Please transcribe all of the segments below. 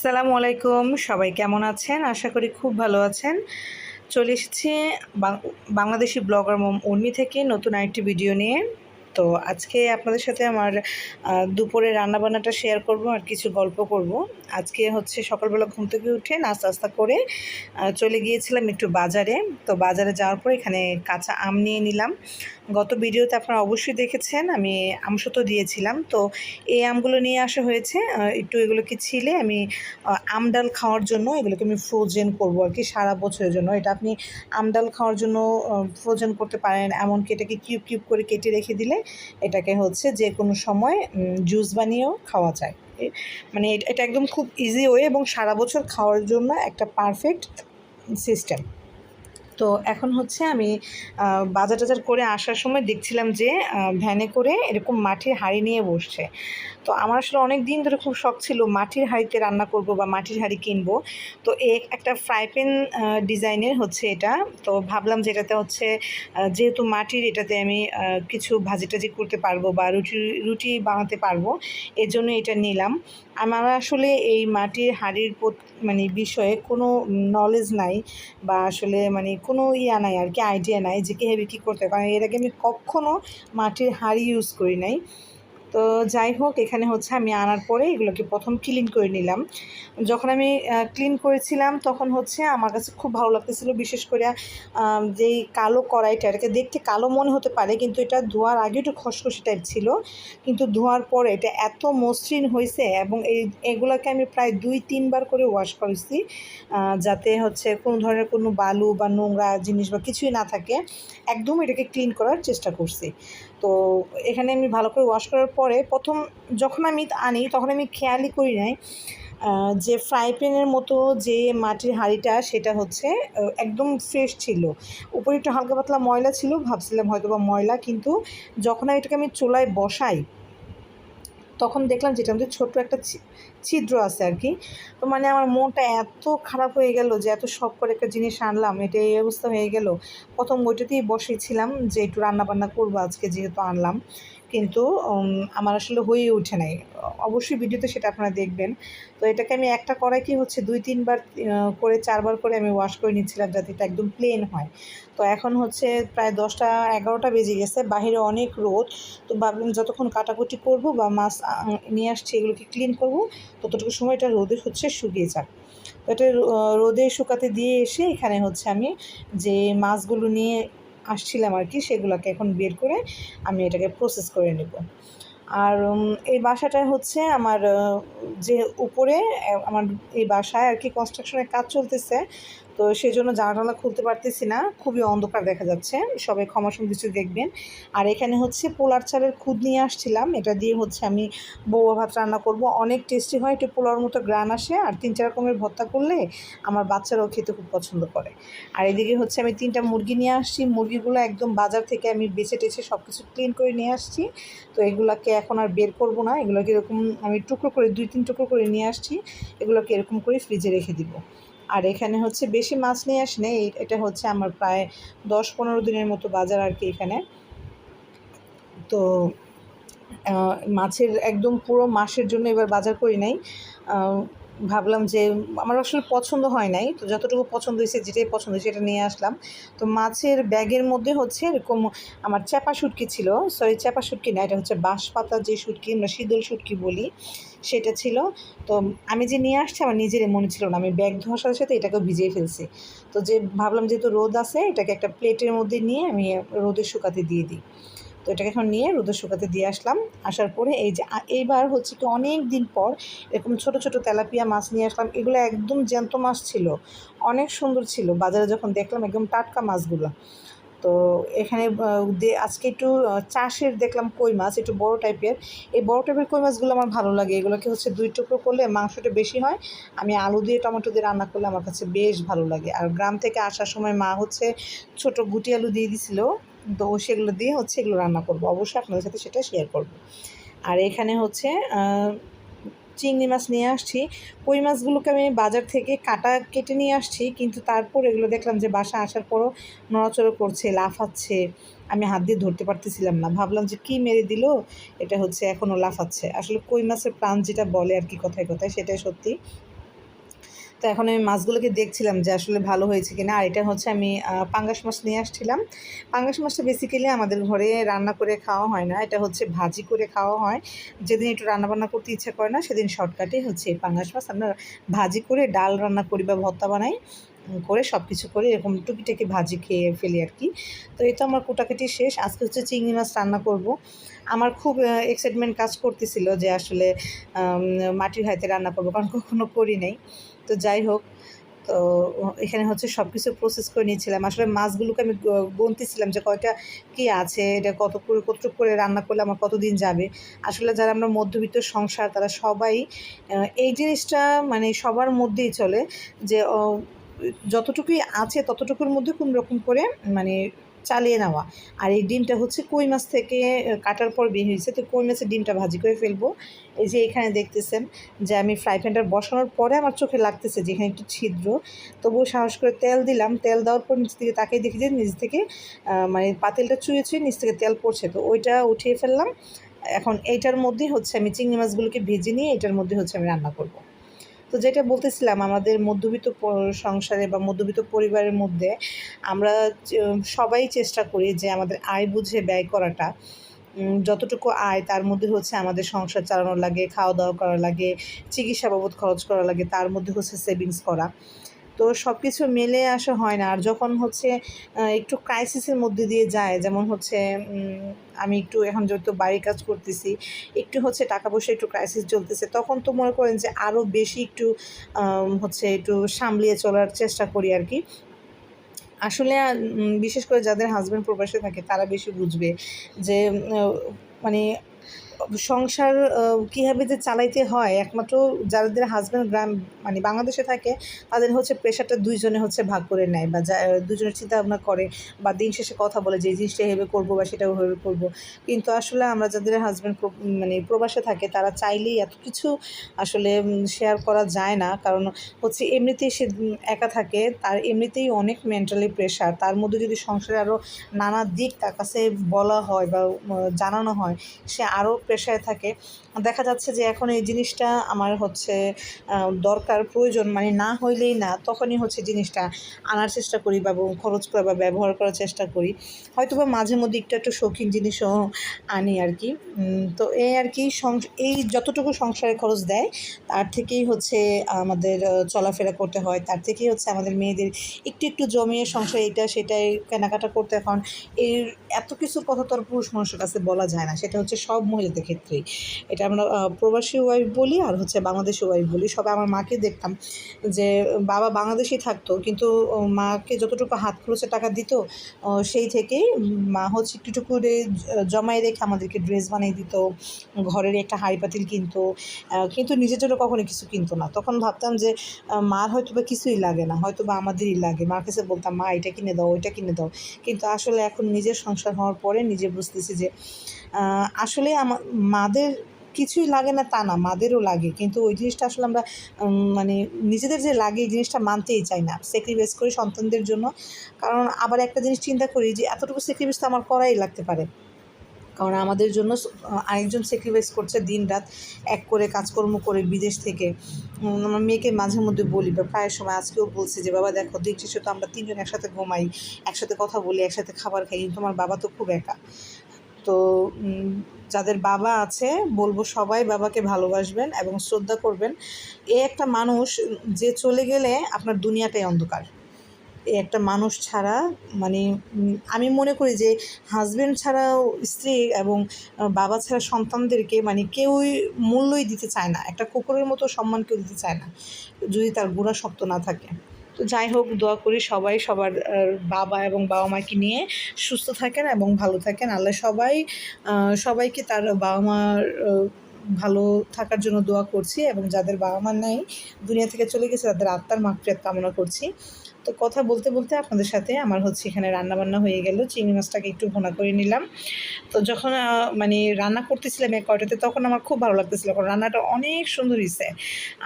আসসালামু আলাইকুম। সবাই কেমন আছেন? আশা করি খুব ভালো আছেন। চলে এসেছি বাংলাদেশি ব্লগার উর্মি থেকে নতুন আরেকটি ভিডিও নিয়ে। তো আজকে আপনাদের সাথে আমার দুপুরে রান্নাবান্নাটা শেয়ার করব আর কিছু গল্প করব। আজকে হচ্ছে সকালবেলা ঘুম থেকে উঠে নাস্তা করে চলে গিয়েছিলাম একটু বাজারে। তো বাজারে যাওয়ার পর এখানে কাঁচা আম নিয়ে নিলাম। গত ভিডিওতে আপনারা অবশ্যই দেখেছেন আমি আমসত্ত্ব দিয়েছিলাম। তো এই আমগুলো নিয়ে আসা হয়েছে। একটু এগুলোকে ছিলে আমি আম ডাল খাওয়ার জন্য এগুলোকে আমি ফ্রোজেন করবো আর কি সারা বছরের জন্য। এটা আপনি আম ডাল খাওয়ার জন্য ফ্রোজেন করতে পারেন। এমনকি এটাকে কিউব কিউব করে কেটে রেখে দিলে এটাকে হচ্ছে যে কোনো সময় জুস বানিয়েও খাওয়া যায়। মানে এটা একদম খুব ইজি ওয়ে এবং সারা বছর খাওয়ার জন্য একটা পারফেক্ট সিস্টেম। তো এখন হচ্ছে আমি বাজার টাজার করে আসার সময় দেখছিলাম যে ভ্যানে করে এরকম মাটির হাঁড়ি নিয়ে বসছে। তো আমার আসলে অনেক দিন ধরে খুব শখ ছিল মাটির হাঁড়িতে রান্না করব বা মাটির হাঁড়ি কিনবো। তো একটা ফ্রাই প্যান ডিজাইনের হচ্ছে এটা। তো ভাবলাম যে এটাতে হচ্ছে যেহেতু মাটির এটাতে আমি কিছু ভাজি টাজি করতে পারবো বা রুটি বানাতে পারবো, এজন্য এটা নিলাম। আমার আসলে এই মাটির হাঁড়ির মানে বিষয়ে কোনো নলেজ নাই বা আসলে মানে কোনো নাই আর কি, আইডিয়া নাই যে কীভাবে কী করতে হয়, কারণ এর আগে আমি কখনও মাটির হাঁড়ি ইউজ করি নাই। তো যাই হোক, এখানে হচ্ছে আমি আনার পরে এগুলোকে প্রথম ক্লিন করে নিলাম। যখন আমি ক্লিন করেছিলাম তখন হচ্ছে আমার কাছে খুব ভালো লাগতেছিল, বিশেষ করে যেই কালো কড়াইটা, এটাকে দেখতে কালো মনে হতে পারে কিন্তু এটা ধোয়ার আগে একটু খসখসে টাইপ ছিল, কিন্তু ধোয়ার পরে এটা এত মসৃণ হয়েছে এবং এগুলোকে আমি প্রায় 2-3 বার করে ওয়াশ করেছি, যাতে হচ্ছে কোনো ধরনের কোনো বালু বা নোংরা জিনিস বা কিছুই না থাকে। একদম এটাকে ক্লিন করার চেষ্টা করছি। তো এখানে আমি ভালো করে ওয়াশ করার পরে যখন আমি আনি তখন আমি খেয়ালই করি নাই যে ফ্রাই প্যানের মতো যে মাটির হাঁড়িটা সেটা হচ্ছে একদম ফ্রেশ ছিল। উপরে একটু হালকা পাতলা ময়লা ছিল, ভাবছিলাম হয়তো বা ময়লা, কিন্তু যখন এটাকে আমি চুলায় বসাই তখন দেখলাম যেটার মধ্যে ছোট্ট একটা ছিদ্র আছে আর কি। তো মানে আমার মনটা এত খারাপ হয়ে গেল যে এত শখ করে একটা জিনিস আনলাম, এটা এই অবস্থা হয়ে গেল। প্রথম ওইটাতেই বসেছিলাম যে একটু রান্নাবান্না করবো আজকে যেহেতু আনলাম, কিন্তু আমার আসলে হয়ে ওঠে নাই। অবশ্যই ভিডিওতে সেটা আপনারা দেখবেন। তো এটাকে আমি একটা কড়াইকে হচ্ছে 2-3 বার করে 4 বার করে আমি ওয়াশ করে নিচ্ছিলাম যাতে এটা একদম প্লেন হয়। তো এখন হচ্ছে প্রায় 10টা-11টা বেজে গেছে, বাহিরে অনেক রোদ। তো ভাবলাম যতক্ষণ কাটাকুটি করব বা মাছ নিয়ে আসছি এগুলোকে ক্লিন করব, ততটুকু সময় এটা রোদে হচ্ছে শুকিয়ে যাক। তো এটা রোদে শুকাতে দিয়ে এসে এখানে হচ্ছে আমি যে মাছগুলো নিয়ে আসছিলাম আর কি সেগুলোকে এখন বের করে আমি এটাকে প্রসেস করে নেব। আর এই বাসাটায় হচ্ছে আমার যে উপরে আমার এই বাসায় আর কি কনস্ট্রাকশনের কাজ চলতেছে, তো সেজন্য জানালা খুলতে পারতেছি না, খুবই অন্ধকার দেখা যাচ্ছে, সবাই ক্ষমা সুন্দর দেখবেন। আর এখানে হচ্ছে পোলার চালের খুদ নিয়ে আসছিলাম, এটা দিয়ে হচ্ছে আমি বউয়া ভাত রান্না করব, অনেক টেস্টি হয়, একটু পোলাওর মতো গ্রান আসে, আর 3-4 রকমের ভর্তা করলে আমার বাচ্চারাও খেতে খুব পছন্দ করে। আর এদিকে হচ্ছে আমি 3টা মুরগি নিয়ে আসছি, মুরগিগুলো একদম বাজার থেকে আমি বেছে টেছে সব কিছু ক্লিন করে নিয়ে আসছি। তো এগুলোকে এখন আর বের করব না, এগুলোকে এরকম আমি টুকরো করে 2-3 টুকরো করে নিয়ে আসছি, এগুলোকে এরকম করে ফ্রিজে রেখে দিব। আর এখানে হচ্ছে বেশি মাছ নিয়ে আসি না, এটা হচ্ছে আমার প্রায় 10-15 দিনের মতো বাজার আর কি এখানে। তো মাছের একদম পুরো মাসের জন্য এবার বাজার করি নাই। ভাবলাম যে আমার আসলে পছন্দ হয় নাই, তো যতটুকু পছন্দ হয়েছে, যেটাই পছন্দ হয়েছে সেটা নিয়ে আসলাম। তো মাছের ব্যাগের মধ্যে হচ্ছে এরকম আমার চ্যাপা শুটকি ছিল, সরি চ্যাপা শুটকি না, এটা হচ্ছে বাঁশ পাতা যে শুটকি আমরা শীতল শুটকি বলি, সেটা ছিল। তো আমি যে নিয়ে আসছি আমার নিজেরই মনে ছিল না, আমি ব্যাগ ধোয়ার সাথে সাথে এটাকেও ভিজিয়ে ফেলছি। তো যে ভাবলাম যেহেতু রোদ আছে এটাকে একটা প্লেটের মধ্যে নিয়ে আমি রোদে শুকাতে দিয়ে দিই। তো এটাকে এখন নিয়ে রোদে শুকাতে দিয়ে আসলাম। আসার পরে এই যে এইবার হচ্ছে কি অনেক দিন পর এরকম ছোট ছোট তেলাপিয়া মাছ নিয়ে আসলাম, এগুলো একদম জ্যান্ত মাছ ছিল, অনেক সুন্দর ছিল, বাজারে যখন দেখলাম একদম টাটকা মাছগুলো। তো এখানে আজকে একটু চাষের দেখলাম কই মাছ, একটু বড় টাইপের, এই বড় টাইপের কই মাছগুলো আমার ভালো লাগে, এগুলোকে হচ্ছে 2 টুকরো করলে মাংসটা বেশি হয়, আমি আলু দিয়ে টমেটো দিয়ে রান্না করলে আমার কাছে বেশ ভালো লাগে। আর গ্রাম থেকে আসার সময় মা হচ্ছে ছোট গুটি আলু দিয়ে দিছিল, তো সেগুলো দিয়ে হচ্ছে এগুলো রান্না করবো, অবশ্যই আপনাদের সাথে সেটা শেয়ার করব। আর এখানে হচ্ছে চিংড়ি মাছ নিয়ে আসছি, কই মাছগুলোকে আমি বাজার থেকে কেটে নিয়ে আসছি, কিন্তু তারপর এগুলো দেখলাম যে বাসা আসার পরও নড়াচড়া করছে, লাফাচ্ছে, আমি হাত দিয়ে ধরতে পারতেছিলাম না, ভাবলাম যে কী মেরে দিল, এটা হচ্ছে এখনও লাফাচ্ছে। আসলে কই মাছের প্রাণ যেটা বলে আর কি কথায় কথায়, সেটাই সত্যি। তো এখন আমি মাছগুলোকে দেখছিলাম যে আসলে ভালো হয়েছে কিনা। আর এটা হচ্ছে আমি পাঙ্গাস মাছ নিয়ে আসছিলাম। পাঙ্গাস মাছটা বেসিক্যালি আমাদের ঘরে রান্না করে খাওয়া হয় না, এটা হচ্ছে ভাজি করে খাওয়া হয়। যেদিন একটু রান্নাবান্না করতে ইচ্ছা করে না সেদিন শর্টকাটে হচ্ছে এই পাঙ্গাস মাছ আমরা ভাজি করে ডাল রান্না করি বা ভর্তা বানাই করে সব কিছু করে এরকম টুকিটাকি ভাজি খেয়ে ফেলি আর কি। তো এই তো আমার কুটাকুটি শেষ। আজকে হচ্ছে চিংড়ি মাছ রান্না করব। আমার খুব এক্সাইটমেন্ট কাজ করতেছিল যে আসলে মাটির হাঁড়িতে রান্না করবো, কারণ কখনো করি নাই। তো যাই হোক, তো এখানে হচ্ছে সব কিছু প্রসেস করে নিয়েছিলাম। আসলে মাছগুলোকে আমি গুনতেছিলাম যে কয়টা কী আছে, এটা কতটুকু করে রান্না করলে আমার কতদিন যাবে। আসলে যারা আমরা মধ্যবিত্ত সংসার তারা সবাই এই জিনিসটা মানে সবার মধ্যেই চলে যে যতটুকুই আছে ততটুকুর মধ্যে কোনো রকম করে মানে চালিয়ে নেওয়া। আর এই ডিমটা হচ্ছে কই মাছ থেকে কাটার পর বের হয়েছে, তো কই মাছের ডিমটা ভাজি করে ফেলবো। এই যে এখানে দেখতেছেন যে আমি ফ্রাই প্যানটা বসানোর পরে আমার চোখে লাগতেছে যে এখানে একটু ছিদ্র, তবুও সাহস করে তেল দিলাম। তেল দেওয়ার পর নিচ থেকে তাকিয়ে দেখি যে নিচ থেকে মানে পাতিলটা চুয়ে চুয়ে নিচ থেকে তেল পড়ছে, তো ওইটা উঠিয়ে ফেললাম। এখন এইটার মধ্যেই হচ্ছে আমি চিংড়ি মাছগুলোকে ভেজে নিয়ে এটার মধ্যে হচ্ছে আমি রান্না করব। তো যেটা বলতেছিলাম, আমাদের মধ্যবিত্ত সংসারে বা মধ্যবিত্ত পরিবারের মধ্যে আমরা সবাই চেষ্টা করি যে আমাদের আয় বুঝে ব্যয় করাটা। যতটুকু আয় তার মধ্যে হচ্ছে আমাদের সংসার চালানো লাগে, খাওয়া দাওয়া করা লাগে, চিকিৎসা বাবদ খরচ করা লাগে, তার মধ্যে হচ্ছে সেভিংস করা। তো সব কিছু মেলে আসা হয় না। আর যখন হচ্ছে একটু ক্রাইসিসের মধ্যে দিয়ে যায়, যেমন হচ্ছে আমি একটু এখন যেহেতু বাড়ির কাজ করতেছি, একটু হচ্ছে টাকা পয়সা একটু ক্রাইসিস চলতেছে, তখন তো মনে করেন যে আরও বেশি একটু হচ্ছে একটু সামলিয়ে চলার চেষ্টা করি আর কি। আসলে বিশেষ করে যাদের হাসব্যান্ড প্রবাসে থাকে তারা বেশি বুঝবে যে মানে সংসার কীভাবে যে চালাইতে হয়। একমাত্র যাদের হাসব্যান্ড মানে বাংলাদেশে থাকে তাদের হচ্ছে প্রেশারটা দুইজনে হচ্ছে ভাগ করে নেয়, বা দুজনের চিন্তাভাবনা করে বা দিন শেষে কথা বলে যে এই জিনিসটা এভাবে করবো বা সেটা ওভাবে করবো। কিন্তু আসলে আমরা যাদের হাসব্যান্ড মানে প্রবাসে থাকে তারা চাইলেই এত কিছু আসলে শেয়ার করা যায় না, কারণ হচ্ছে এমনিতেই সে একা থাকে, তার এমনিতেই অনেক মেন্টালি প্রেশার, তার মধ্যে যদি সংসারে আরও নানা দিক তার কাছে বলা হয় বা জানানো হয় সে আরও প্রেশারে থাকে। দেখা যাচ্ছে যে এখন এই জিনিসটা আমার হচ্ছে দরকার, প্রয়োজন, মানে না হইলেই না, তখনই হচ্ছে জিনিসটা আনার চেষ্টা করি বা খরচ করা বা ব্যবহার করার চেষ্টা করি। হয়তো বা মাঝে মধ্যে একটু শৌখিন জিনিসও আনি আর কি। তো এই আর কি এই যতটুকু সংসারে খরচ দেয় তার থেকেই হচ্ছে আমাদের চলাফেরা করতে হয়, তার থেকেই হচ্ছে আমাদের মেয়েদের একটু জমিয়ে সংসারে এটা সেটাই কেনাকাটা করতে। এখন এর এত কিছুর কথা তো আর পুরুষ মানুষের কাছে বলা যায় না, সেটা হচ্ছে সব মহিলাদের ক্ষেত্রেই। এটা আমরা প্রবাসী ওয়াইফ বলি আর হচ্ছে বাংলাদেশি ওয়াইফ বলি। সবাই আমার মাকে দেখতাম যে বাবা বাংলাদেশেই থাকতো, কিন্তু মাকে যতটুকু হাত খরচের টাকা দিত সেই থেকেই মা হচ্ছে একটু করে জমায় রেখে আমাদেরকে ড্রেস বানিয়ে দিত, ঘরের একটা হাঁড়ি পাতিল কিনতো, কিন্তু নিজের জন্য কখনো কিছু কিনতো না। তখন ভাবতাম যে মার হয়তো বা কিছুই লাগে না, হয়তো বা আমাদেরই লাগে। মার কাছে বলতাম মা এটা কিনে দাও, ওইটা কিনে দাও। কিন্তু আসলে এখন নিজের সংসার হওয়ার পরে নিজে বুঝতেছি যে আসলে মাদের কিছুই লাগে না তা না, মাদেরও লাগে, কিন্তু ওই জিনিসটা আসলে আমরা মানে নিজেদের যে লাগে এই জিনিসটা মানতেই চাই না, স্যাক্রিফাইস করি সন্তানদের জন্য। কারণ আবার একটা জিনিস চিন্তা করি যে এতটুকু স্যাক্রিফাইস তো আমার করাই লাগতে পারে, কারণ আমাদের জন্য আরেকজন স্যাক্রিফাইস করছে দিনরাত এক করে কাজকর্ম করে বিদেশ থেকে। আমার মেয়েকে মাঝে মধ্যে বলি বা প্রায় সময় আজকেও বলছি যে বাবা দেখো দিন শেষে তো আমরা তিনজন একসাথে ঘুমাই, একসাথে কথা বলি, একসাথে খাবার খাই, কিন্তু তোমার বাবা তো খুব একা। তো যাদের বাবা আছে বলবো সবাই বাবাকে ভালোবাসবেন এবং শ্রদ্ধা করবেন। একটা মানুষ যে চলে গেলে আপনার দুনিয়াটাই অন্ধকার। একটা মানুষ ছাড়া মানে আমি মনে করি যে হাজব্যান্ড ছাড়াও স্ত্রী এবং বাবা ছাড়া সন্তানদেরকে মানে কেউই মূল্যই দিতে চায় না, একটা কুকুরের মতো সম্মান কেউ দিতে চায় না যদি তার গোড়া শক্ত না থাকে। তো যাই হোক, দোয়া করি সবাই সবার বাবা এবং বাবা মাকে নিয়ে সুস্থ থাকেন এবং ভালো থাকেন। আল্লাহ সবাইকে তার বাবা মার ভালো থাকার জন্য দোয়া করছি, এবং যাদের বাবা মা নেই, দুনিয়া থেকে চলে গেছে, তাদের আত্মার মাগফিরাত কামনা করছি। তো কথা বলতে বলতে আপনাদের সাথে আমার হচ্ছে এখানে রান্নাবান্না হয়ে গেল। চিংড়ি মাছটাকে একটু ভুনা করে নিলাম। তো যখন মানে রান্না করতেছিলাম এক কয়টাতে, তখন আমার খুব ভালো লাগতেছিল, কারণ রান্নাটা অনেক সুন্দর হয়েছে।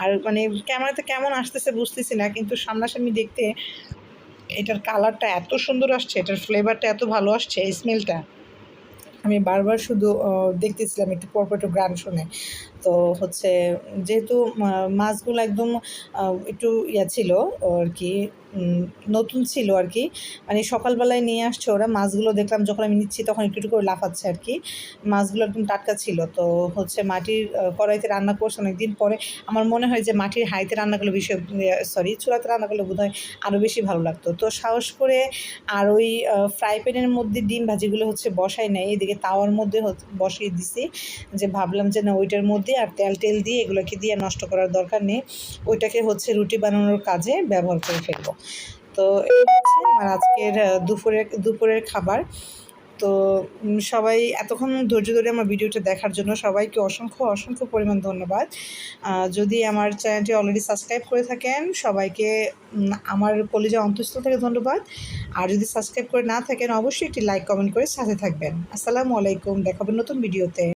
আর মানে ক্যামেরাতে কেমন আসতেছে বুঝতেছি না, কিন্তু সামনাসামনি দেখতে এটার কালারটা এত সুন্দর আসছে, এটার ফ্লেভারটা এত ভালো আসছে, স্মেলটা আমি বারবার শুধু দেখতেছিলাম একটু পরপর একটু গান শুনে। তো হচ্ছে যেহেতু মাছগুলো একদম একটু ছিল আর কি, নতুন ছিল আর কি, মানে সকালবেলায় নিয়ে আসছে ওরা। মাছগুলো দেখলাম যখন আমি নিচ্ছি তখন একটু একটু করে লাফাচ্ছে আর কি। মাছগুলো একদম টাটকা ছিল। তো হচ্ছে মাটির কড়াইতে রান্না করছে অনেকদিন পরে। আমার মনে হয় যে মাটির হাঁড়িতে রান্না করলে চুলাতে রান্না করলে বোধহয় আরও বেশি ভালো লাগতো। তো সাহস করে আর ওই ফ্রাই প্যানের মধ্যে ডিম ভাজিগুলো হচ্ছে বসাই নাই, এদিকে তাওয়ার মধ্যে বসিয়ে দিছি, যে ভাবলাম যে না ওইটার মধ্যে আর তেল দিয়ে এগুলোকে দিয়ে নষ্ট করার দরকার নেই, ওইটাকে হচ্ছে রুটি বানানোর কাজে ব্যবহার করে ফেলবো। তো এই হচ্ছে আমার আজকের দুপুরের খাবার। তো সবাই এতক্ষণ ধৈর্য ধরে আমার ভিডিওটা দেখার জন্য সবাইকে অসংখ্য পরিমাণ ধন্যবাদ। যদি আমার চ্যানেলটি অলরেডি সাবস্ক্রাইব করে থাকেন সবাইকে আমার কলিজা অন্তঃস্থল থেকে ধন্যবাদ। আর যদি সাবস্ক্রাইব করে না থাকেন অবশ্যই একটি লাইক কমেন্ট করে সাথে থাকবেন। আসসালামু আলাইকুম, দেখা হবে নতুন ভিডিওতে।